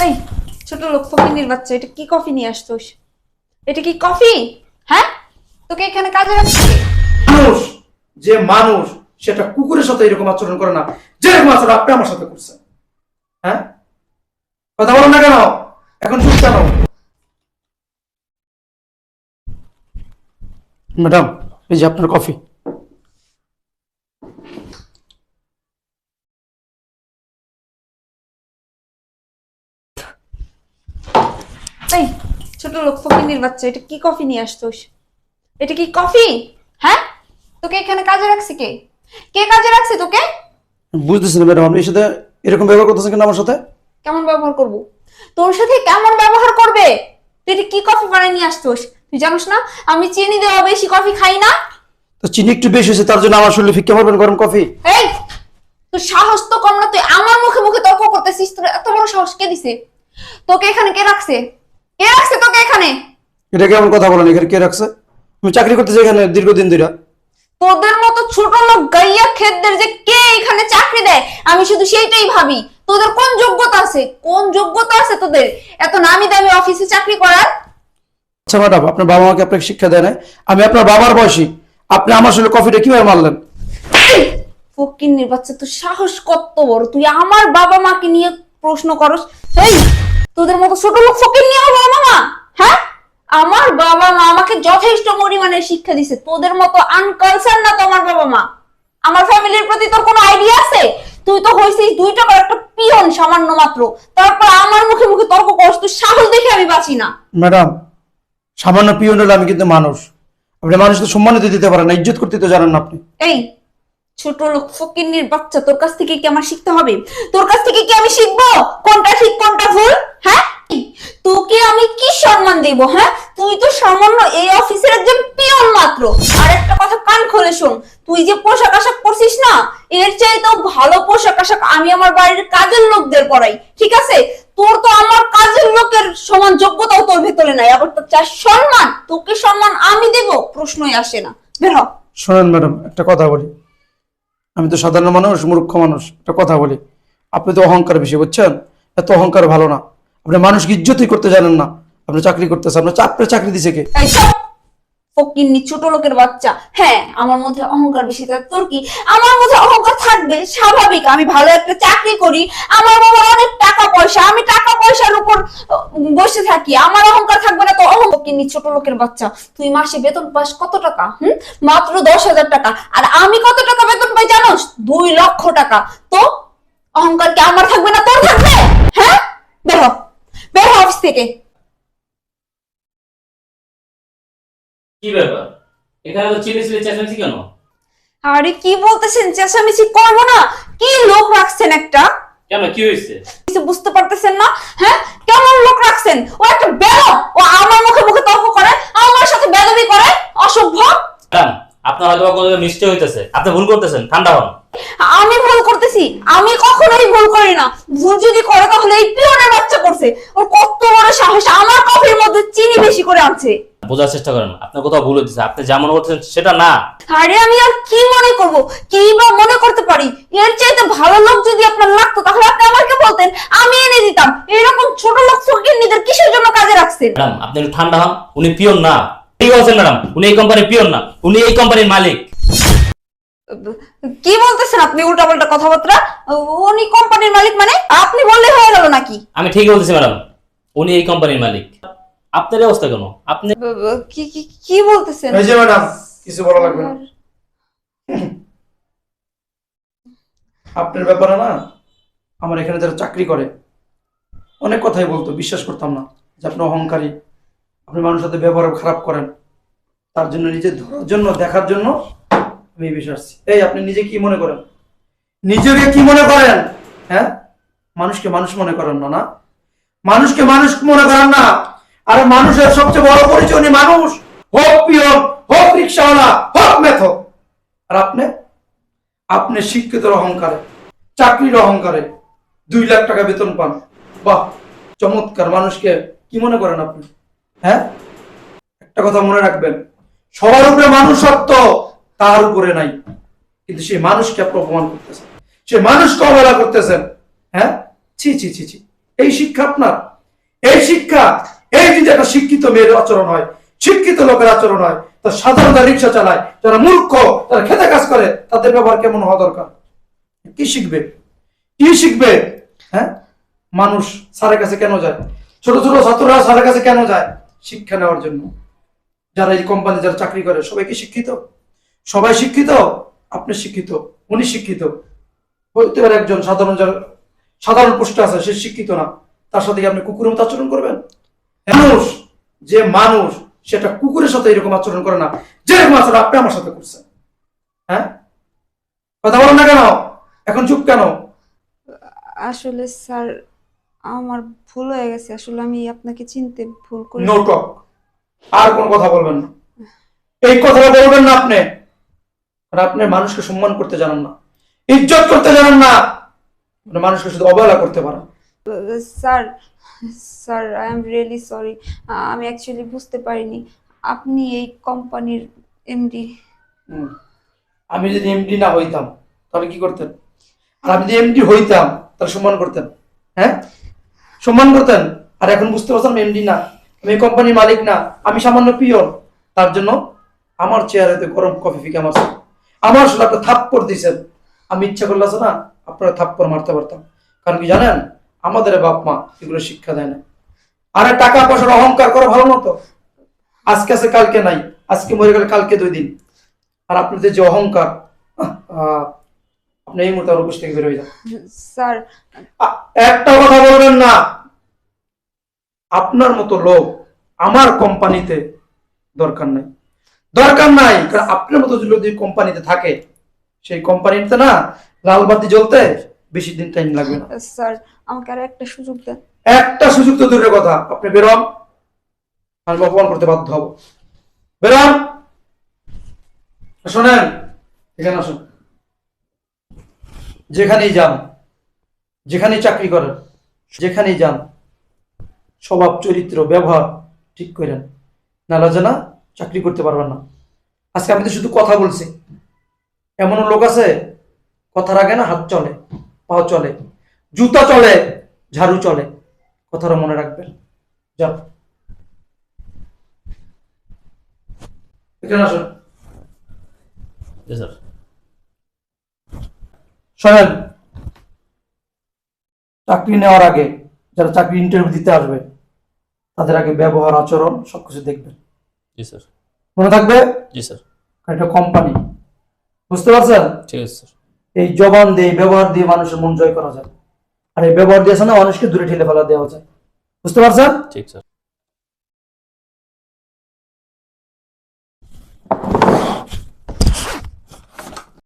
এই ছোট লোক ফকিনীর বাচ্চা, এটা কি কফি নিয়ে আসছোস? এটা কি কফি? হ্যাঁ, তোকে এখানে কাজে রাখছি কে? মানুষ যে মানুষ সেটা কুকুরের সাথে এরকম আচরণ করে না, যেরকম আচরণ আপনি আমার সাথে করছেন। হ্যাঁ, কথা বলো না কেন? এখন চুপ কেন? ম্যাডাম, এই যে আপনার কফি। এই ছোট লোক ফকিনীর বাচ্চা, এটা কি কফি নিয়ে আসছোস? এটা কি কফি? হ্যাঁ, তোকে এখানে কাজে রাখছি কে? কে কাজে রাখছে তোকে? বুঝতেছি না ম্যাডাম, আপনি এর সাথে এরকম ব্যবহার করতেছেন কেন আমার সাথে? কেমন ব্যবহার করব? তোর সাথে কেমন ব্যবহার করবে? তুই এটা কি কফি বানিয়ে নিয়ে আসছোস? তুই জানিস না আমি চিনি দেওয়া বেশি কফি খাই না? তো চিনি একটু বেশি হয়েছে, তার জন্য আমার শরীরে ফিক্কা মারবেন গরম কফি? এই তোর সাহস তো কম না, তুই আমার মুখে মুখে তর্ক করতেছিস। তোর এত বড় সাহস কে দিছে? তোকে এখানে কে রাখছে? কে রাখছে তোকে এখানে? এটা কেমন কথা বলেন? এখানে কে রাখছে? আমি চাকরি করতেছি এখানে দীর্ঘদিন ধরে। তোদের মতো ছোট লোক গাইয়া খেতদের যে কে এখানে চাকরি দেয়, আমি শুধু সেইটাই ভাবি। তোদের কোন যোগ্যতা আছে? কোন যোগ্যতা আছে তোদের এত নামি দামি অফিসে চাকরি করার? আচ্ছা ম্যাডাম, আপনার বাবা মাকে আপনাকে শিক্ষা দেয় না? আমি আপনার বাবার বয়সী, আপনি আমার শরীরে কফিটা কিভাবে মারলেন? ফকিন্নির বাচ্চা, তোর সাহস কত বড়! তুই আমার বাবা মাকে নিয়ে প্রশ্ন করস? এই তোদের মতো ছোট লোক ফকিন্নি আমার বাবা মা? হ্যাঁ, আমার বাবা মা আমাকে যথেষ্ট পরিমাণে শিক্ষা দিছে। তোদের মতো আনকালচার না তো আমার বাবা মা। আমার ফ্যামিলির প্রতি তোর কোনো আইডিয়া আছে? তুই তো হইছিস 2 টাকার একটা পিয়ন সামান্য মাত্র, তারপর আমার মুখে মুখে তর্ক করস। তুই সাহস দেখে আমি বাঁচি না। ম্যাডাম, সামান্য পিয়ন হলে আমি কিন্তু মানুষ। আপনি মানুষকে সম্মানিত দিতে পারেন না, ইজ্জত করতে তো জানেন না আপনি। এই ছোট লোক ফকিন্নির বাচ্চা, তোর কাছ থেকে কি আমার শিখতে হবে? তোর কাছ থেকে কি আমি শিখবো কোনটা ঠিক কোনটা ভুল? হ্যাঁ, তোকে আমি কি সম্মান দেব? হ্যাঁ, তুই তো সামান্য এই অফিসের একজন পিয়ন মাত্র। আর একটা কথা কান খুলে শোন, তুই যে পোশাক আশাক পরছিস না, এর চাইতেও ভালো পোশাক আশাক আমি আমার বাড়ির কাজের লোকদের পরাই। ঠিক আছে, তোর তো আমার কাজের লোকের সমান যোগ্যতাও তোর ভেতরে নাই, আবার তোর চাস সম্মান। তোকে সম্মান আমি দেব? প্রশ্নই আসে না। বের হ। শোনেন ম্যাডাম, একটা কথা বলি। আমি তো সাধারণ মানুষ, মূর্খ মানুষ। একটা কথা বলি, আপনি তো অহংকার বেশি, বুঝছেন? এত অহংকার ভালো না। আপনি মানুষকে ইজ্জতই করতে জানেন না। আপনি চাকরি করতেছেন, আপনার চাকরি দিছে কে? এই চুপ! ফকিন্নি ছোট লোকের বাচ্চা। হ্যাঁ, আমার মধ্যে অহংকার বেশি, তোর কি? আমার মধ্যে অহংকার থাকবে, স্বাভাবিক। আমি ভালো একটা চাকরি করি, আমার বাবার অনেক টাকা পয়সা, আমি টাকা পয়সার উপর বসে থাকি, আমার অহংকার থাকবে না তো? ফকিন্নি ছোট লোকের বাচ্চা, তুই মাসে বেতন পাস কত টাকা? মাত্র 10,000 টাকা। আর আমি কত টাকা বেতন পাই জানোস? 2 লক্ষ টাকা। তো অহংকার কি আমার থাকবে না তোর থাকবে? হ্যাঁ, বের হ, বের হ অফিস থেকে। কি ব্যাপার? এখানে তো চিল্লি চিল্লি চেঁচামেচি কেন? আরে কি বলতেছেন? চেঁচামেচি করবো না? কি লোক রাখছেন একটা! কেন, কি হয়েছে? কিছু বুঝতে পারতেছেন না? হ্যাঁ, কেমন লোক রাখছেন? ও একটা বেয়াদব, ও আমার মুখে মুখে তর্ক করে, আমার সাথে বেয়াদবি করে, অসভ্য। ম্যাডাম, আপনার হয়তো কোনো নিশ্চয় হইতেছে, আপনি ভুল করতেছেন, ঠান্ডা হন। আমি ভুল করতেছি? আমি কখনোই ভুল করি না। ভুল যদি করে তাহলে এই পিয়নের বাচ্চা করছে। ওর কত বড় সাহস, আমার কফির মধ্যে চিনি বেশি করে আনছে। বোঝার চেষ্টা করেন, আপনি কোথাও ভুল হইতেছে, আপনি যা মনে করতেছেন সেটা না। আরে আমি আর কি মনে করব? কি বা মনে করতে পারি? এর চাইতে ভালো লোক যদি আপনার লাগতো তাহলে আপনি আমাকে বলতেন, আমি এনে দিতাম। এরকম ছোট লোক ফকিন্নিদের কিসের জন্য কাজে রাখছেন? ম্যাডাম, আপনি একটু ঠান্ডা হন। উনি পিয়ন না। ঠিক বলছেন ম্যাডাম, উনি এই কোম্পানির পিয়ন না, উনি এই কোম্পানির মালিক। কি বলতেছেন আপনি উল্টাপাল্টা কথাবার্তা? উনি কোম্পানির মালিক মানে? আপনি বললে হয়ে গেল নাকি? আমি ঠিক বলতেছি ম্যাডাম, উনি এই কোম্পানির মালিক। আপনার এই অবস্থা কেন? আপনি কি কি কি বলতেছেন? এই যে ম্যাডাম, কিছু বলা লাগবে না। আপনার ব্যাপারে না, আমার এখানে যারা চাকরি করে অনেক কথাই বলতো, বিশ্বাস করতাম না যে আপনি অহংকারী, আপনি মানুষের সাথে ব্যবহার খারাপ করেন। তার জন্য নিজে ধরার জন্য, দেখার জন্য আমি এই বিষয়ে আসছি। এই আপনি নিজে কি মনে করেন? নিজেকে কি মনে করেন? হ্যাঁ, মানুষকে মানুষ মনে করেন না? না, মানুষকে মানুষ মনে করেন না। আর মানুষের সবচেয়ে বড় পরিচয় উনি মানুষ, হোক পিয়ন, হোক রিক্সাওয়ালা, হোক মেথর। আর আপনি শিক্ষিতের অহংকারে, চাকরির অহংকারে 2 লাখ টাকা বেতন পান। বাহ, চমৎকার। মানুষকে কি মনে করেন আপনি? হ্যাঁ, একটা কথা মনে রাখবেন, সবার উপরে মানুষ সত্য, তার উপরে নাই। কিন্তু সেই মানুষকে আপনি অপমান করতেছেন, সেই মানুষকে অবহেলা করতেছেন। হ্যাঁ, ছি ছি ছি ছি, এই শিক্ষা আপনার? এই শিক্ষা, এই যদি একটা শিক্ষিত মেয়ের আচরণ হয়, শিক্ষিত লোকের আচরণ হয়, তো সাধারণ যারা রিক্সা চালায়, যারা মূর্খ, যারা খেতে কাজ করে, তাদের ব্যবহার কেমন হওয়া দরকার? কি শিখবে? কি শিখবে? হ্যাঁ, মানুষ স্যারের কাছে কেন যায়? ছোট ছোট ছাত্ররা স্যারের কাছে কেন যায়? শিক্ষা নেওয়ার জন্য। যারা এই কোম্পানি যারা চাকরি করে সবাই কি শিক্ষিত? সবাই শিক্ষিত? আপনি শিক্ষিত, উনি শিক্ষিত, হইতে পারে একজন সাধারণ যারা সাধারণ পোস্টে আছে সে শিক্ষিত না, তার সাথে কি আপনি কুকুরের মতো আচরণ করবেন? মানুষ, যে মানুষ সেটা কুকুরের সাথে এরকম আচরণ করে না যেরকম আচরণ আপনি আমার সাথে করছেন। হ্যাঁ, কথা বলেন না কেন? এখন চুপ কেন? আসলে স্যার আমার ভুল হয়ে গেছে, আসলে আমি আপনাকে চিনতে ভুল করি। নো টক, আর কোন কথা বলবেন না, এই কথাটা বলবেন না আপনি। আর আপনি মানুষকে সম্মান করতে জানেন না, ইজ্জত করতে জানেন না, মানে মানুষকে শুধু অবহেলা করতে পারেন। Sir sir I am really sorry, আমি অ্যাকচুয়ালি বুঝতে পারিনি আপনি এই কোম্পানির এমডি। হুম। আমি যদি এমডি না হইতাম তাহলে কি করতেন? আর আমি যদি এমডি হইতাম তাহলে সম্মান করতেন? হ্যাঁ, সম্মান করতেন। আর এখন বুঝতে পারছেন আমি এমডি না, আমি কোম্পানির মালিক না, আমি সামান্য পিয়ন। তার জন্য আমার চেয়ারেতে গরম কফি ফিকে আমার সাথে একটা থাপ্পড় দিয়েছেন। আমি ইচ্ছা করলে আছে না আপনারা থাপ্পড় মারতে পারতাম। কারণ কি জানেন, আমাদের বাপ মা এগুলো শিক্ষা দেয় না। আরে টাকা পয়সার অহংকার করা ভালো না তো। আজকে আছে কালকে নাই, আজকে মরে গেলে কালকে 2 দিন। আর আপনাদের যে অহংকার, আপনি এই মুহূর্তে আমার অফিস থেকে বের হয়ে যান। স্যার একটা কথা বলবেন না। আপনার মতো লোক আমার কোম্পানিতে দরকার নাই, দরকার নাই। কারণ আপনার মতো যদি কোম্পানিতে থাকে, সেই কোম্পানিতে না লাল বাতি জ্বলতে বেশি দিন টাইম লাগবে না। স্যার আমাকে আর একটা সুযোগ দেন। একটা সুযোগ তো দূরের কথা, আপনি বেরোন, আমি অপমান করতে বাধ্য হব। বেরোন। শোনেন, এখানে আসুন। যেখানেই যান, যেখানেই চাকরি করেন, যেখানেই যান, স্বভাব চরিত্র ব্যবহার ঠিক করেন, নাহলে যে না চাকরি করতে পারবেন না। আজকে আমি তো শুধু কথা বলছি, এমন লোক আছে কথার আগে না হাত চলে, পাও চলে, জুতা চলে, ঝাড়ু চলে। কথাটা মনে রাখবেন। যান, এখানে আসুন। জি স্যার। শোনেন, চাকরি নেওয়ার আগে যারা চাকরি ইন্টারভিউ দিতে আসবে তাদের আগে ব্যবহার আচরণ সবকিছু দেখবেন। জি স্যার। মনে থাকবে? জি স্যার। এটা কোম্পানি, বুঝতে পারছেন? ঠিক আছে স্যার। এই জবান দিয়ে ব্যবহার দিয়ে মানুষের মন জয় করা যায়, আর এই ব্যবহার দিয়ে আছে না মানুষকে দূরে ঠেলে ফেলা দেওয়া যায়। বুঝতে পারছেন? ঠিক স্যার।